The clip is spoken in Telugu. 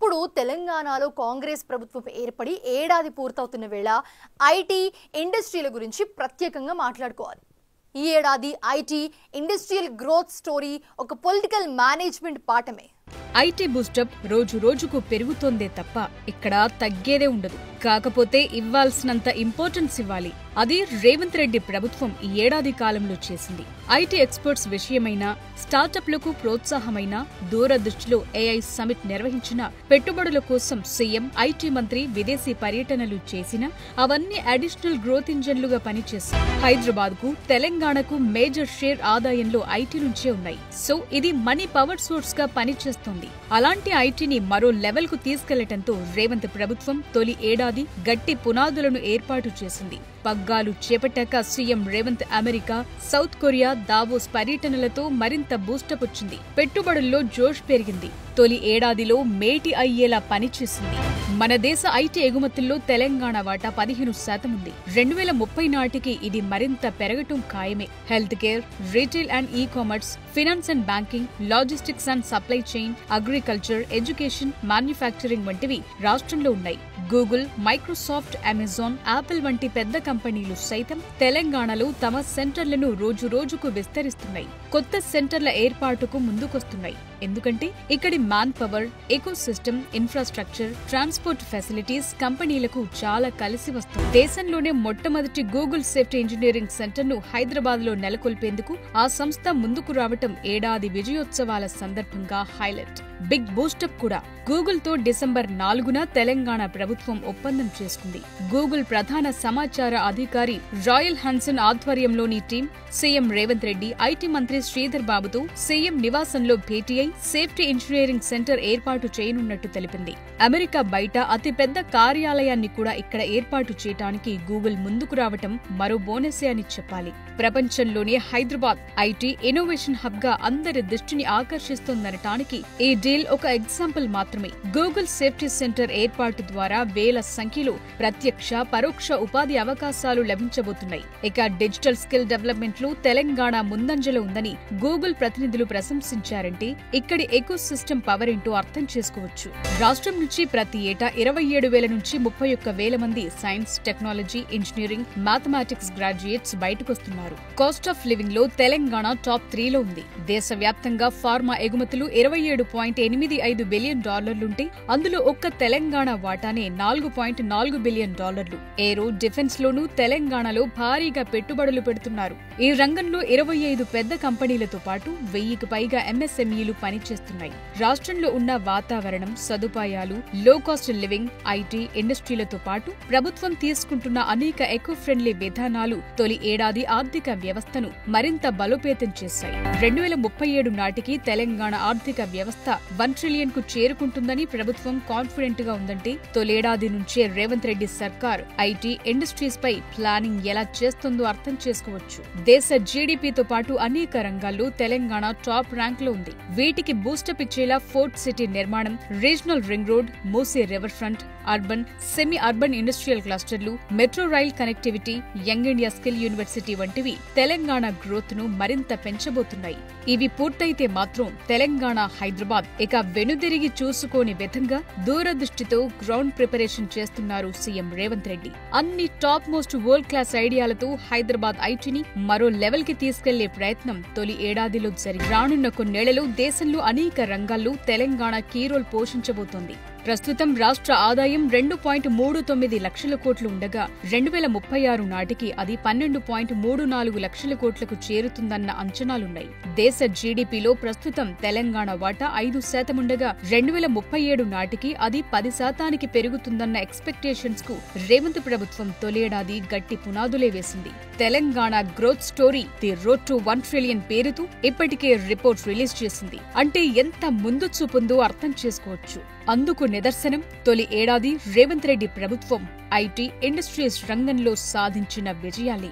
ఇప్పుడు తెలంగాణలో కాంగ్రెస్ ప్రభుత్వం ఏర్పడి ఏడాది పూర్తవుతున్న వేళ ఐటీ ఇండస్ట్రీల గురించి ప్రత్యేకంగా మాట్లాడుకోవాలి. ఈ ఏడాది ఐటీ ఇండస్ట్రియల్ గ్రోత్ స్టోరీ ఒక పొలిటికల్ మేనేజ్మెంట్ పాఠమే. ఐటీ బూస్టప్ రోజు రోజుకు పెరుగుతోందే తప్ప ఇక్కడ తగ్గేదే ఉండదు. కాకపోతే ఇవ్వాల్సినంత ఇంపార్టెన్స్ ఇవ్వాలి. అది రేవంత్ రెడ్డి ప్రభుత్వం ఈ ఏడాది కాలంలో చేసింది. ఐటీ ఎక్స్పర్ట్స్ విషయమైనా, స్టార్టప్లకు ప్రోత్సాహమైన, దూరదృష్టిలో ఏఐ సమిట్ నిర్వహించిన, పెట్టుబడుల కోసం సీఎం, ఐటీ మంత్రి విదేశీ పర్యటనలు చేసినా అవన్నీ అడిషనల్ గ్రోత్ ఇంజన్లుగా పనిచేశాయి. హైదరాబాద్ కు, తెలంగాణకు మేజర్ షేర్ ఆదాయంలో ఐటీ నుంచే ఉన్నాయి. సో ఇది మనీ పవర్ సోర్స్ గా పనిచేస్తోంది. అలాంటి ఐటీని మరో లెవెల్ కు తీసుకెళ్లటంతో రేవంత్ ప్రభుత్వం తొలి ఏడాది గట్టి పునాదులను ఏర్పాటు చేసింది. పగ్గాలు చేపట్టాక CM Revanth America, South Korea, Davos పర్యటనలతో మరింత బూస్టప్ వచ్చింది. పెట్టుబడుల్లో జోష్ పెరిగింది. తొలి ఏడాదిలో మేటి అయ్యేలా పనిచేసింది. మన దేశ ఐటీ ఎగుమతుల్లో తెలంగాణ వాటా 15% ఉంది. 2030 నాటికి ఇది మరింత పెరగటం ఖాయమే. Health care, retail and ecommerce, finance and banking, logistics and supply chain, agriculture, education, manufacturing వంటివి రాష్ట్రంలో ఉన్నాయి. గూగుల్, మైక్రోసాఫ్ట్, అమెజాన్, యాపిల్ వంటి పెద్ద కంపెనీలు సైతం తెలంగాణలో తమ సెంటర్లను రోజు రోజుకు విస్తరిస్తున్నాయి. కొత్త సెంటర్ల ఏర్పాటుకు ముందుకొస్తున్నాయి. ఎందుకంటే ఇక్కడి man power, eco system, infrastructure, transport facilities కంపెనీలకు చాలా కలిసి వస్తుంది. దేశంలోనే మొట్టమొదటి గూగుల్ సేఫ్టీ ఇంజనీరింగ్ సెంటర్ ను హైదరాబాద్ లో నెలకొల్పేందుకు ఆ సంస్థ ముందుకు రావటం ఏడాది విజయోత్సవాల సందర్భంగా హైలైట్. బిగ్ బూస్టప్ కూడా. గూగుల్ తో డిసెంబర్ 4న తెలంగాణ ప్రభుత్వం ఒప్పందం చేసుకుంది. గూగుల్ ప్రధాన సమాచార అధికారి రాయల్ హన్సన్ ఆధ్వర్యంలోని team CM Revanth Reddy, IT మంత్రి శ్రీధర్ బాబుతో సీఎం నివాసంలో భేటీ అయి సేఫ్టీ ఇంజనీరింగ్ సెంటర్ ఏర్పాటు చేయనున్నట్టు తెలిపింది. అమెరికా బయట అతిపెద్ద కార్యాలయాన్ని కూడా ఇక్కడ ఏర్పాటు చేయడానికి గూగుల్ ముందుకు రావటం మరో బోనసే అని చెప్పాలి. ప్రపంచంలోనే హైదరాబాద్ ఐటీ ఇన్నోవేషన్ హబ్ గా అందరి దృష్టిని ఆకర్షిస్తోందనటానికి ఈ డీల్ ఒక ఎగ్జాంపుల్ మాత్రమే. గూగుల్ సేఫ్టీ సెంటర్ ఏర్పాటు ద్వారా వేల సంఖ్యలో ప్రత్యక్ష, పరోక్ష ఉపాధి అవకాశాలు లభించబోతున్నాయి. ఇక డిజిటల్ స్కిల్ డెవలప్మెంట్ లో తెలంగాణ ముందంజలో ఉందని గూగుల్ ప్రతినిధులు ప్రశంసించారంటే ఇక్కడి ఎకో సిస్టమ్ పవర్ ఏంటో అర్థం చేసుకోవచ్చు. రాష్ట్రం నుంచి ప్రతి ఏటా 27,000 నుంచి 31,000 మంది science, technology, engineering, mathematics graduates బయటకొస్తున్నారు. కాస్ట్ ఆఫ్ లివింగ్ లో తెలంగాణ టాప్ 3లో ఉంది. దేశవ్యాప్తంగా ఫార్మా ఎగుమతులు $27.85 బిలియన్ ఉంటే అందులో ఒక్క తెలంగాణ వాటానే $4.4 బిలియన్. ఏరో, డిఫెన్స్ లోనూ తెలంగాణలో భారీగా పెట్టుబడులు పెడుతున్నారు. ఈ రంగంలో 25 పెద్ద కంపెనీలతో పాటు 1000కి పైగా ఎంఎస్ఎంఈలు పనిచేస్తున్నాయి. రాష్ట్రంలో ఉన్న వాతావరణం, సదుపాయాలు, లో కాస్ట్ లివింగ్, ఐటీ ఇండస్ట్రీలతో పాటు ప్రభుత్వం తీసుకుంటున్న అనేక ఎకో ఫ్రెండ్లీ విధానాలు తొలి ఏడాది ఆర్థిక వ్యవస్థను మరింత బలోపేతం చేశాయి. 2037 నాటికి తెలంగాణ ఆర్థిక వ్యవస్థ 1 ట్రిలియన్ కు చేరుకుంటుందని ప్రభుత్వం కాన్ఫిడెంట్ గా ఉందంటే తొలేడాది నుంచే రేవంత్ రెడ్డి సర్కార్ ఐటీ ఇండస్ట్రీస్ పై ప్లానింగ్ ఎలా చేస్తుందో అర్థం చేసుకోవచ్చు. దేశ జీడీపీతో పాటు అనేక రంగాల్లో తెలంగాణ టాప్ ర్యాంక్ లో ఉంది. వీటికి బూస్టప్ ఇచ్చేలా ఫోర్ట్ సిటీ నిర్మాణం, regional ring road, Musi river front, urban, semi urban industrial క్లస్టర్లు, metro rail connectivity, young India skill university వంటివి తెలంగాణ గ్రోత్ ను మరింత పెంచబోతున్నాయి. ఇవి పూర్తయితే మాత్రం తెలంగాణ, హైదరాబాద్ ఇక వెనుదిరిగి చూసుకోని విధంగా దూరదృష్టితో గ్రౌండ్ ప్రిపరేషన్ చేస్తున్నారు సీఎం రేవంత్ రెడ్డి. అన్ని టాప్ మోస్ట్ వరల్డ్ క్లాస్ ఐడియాలతో హైదరాబాద్ ఐటీని మరో లెవెల్ కి తీసుకెళ్లే ప్రయత్నం తొలి ఏడాదిలో జరిగి రానున్న కొన్నేళ్లలో దేశంలో అనేక రంగాల్లో తెలంగాణ కీ రోల్ పోషించబోతోంది. ప్రస్తుతం రాష్ట్ర ఆదాయం 2.39 లక్షల కోట్లు ఉండగా 2036 నాటికి అది 12.34 లక్షల కోట్లకు చేరుతుందన్న అంచనాలున్నాయి. దేశ జీడీపీలో ప్రస్తుతం తెలంగాణ వాటా 5% ఉండగా 2037 నాటికి అది 10% పెరుగుతుందన్న ఎక్స్పెక్టేషన్స్ కు రేవంత్ ప్రభుత్వం తొలేడాది గట్టి పునాదులే వేసింది. Telangana growth story the road to 1 trillion పేరుతో ఇప్పటికే రిపోర్ట్ రిలీజ్ చేసింది. అంటే ఎంత ముందు చూపుందో అర్థం చేసుకోవచ్చు. అందుకు నిదర్శనం తొలి ఏడాది రేవంత్ రెడ్డి ప్రభుత్వం ఐటీ ఇండస్ట్రీస్ రంగంలో సాధించిన విజయాలే.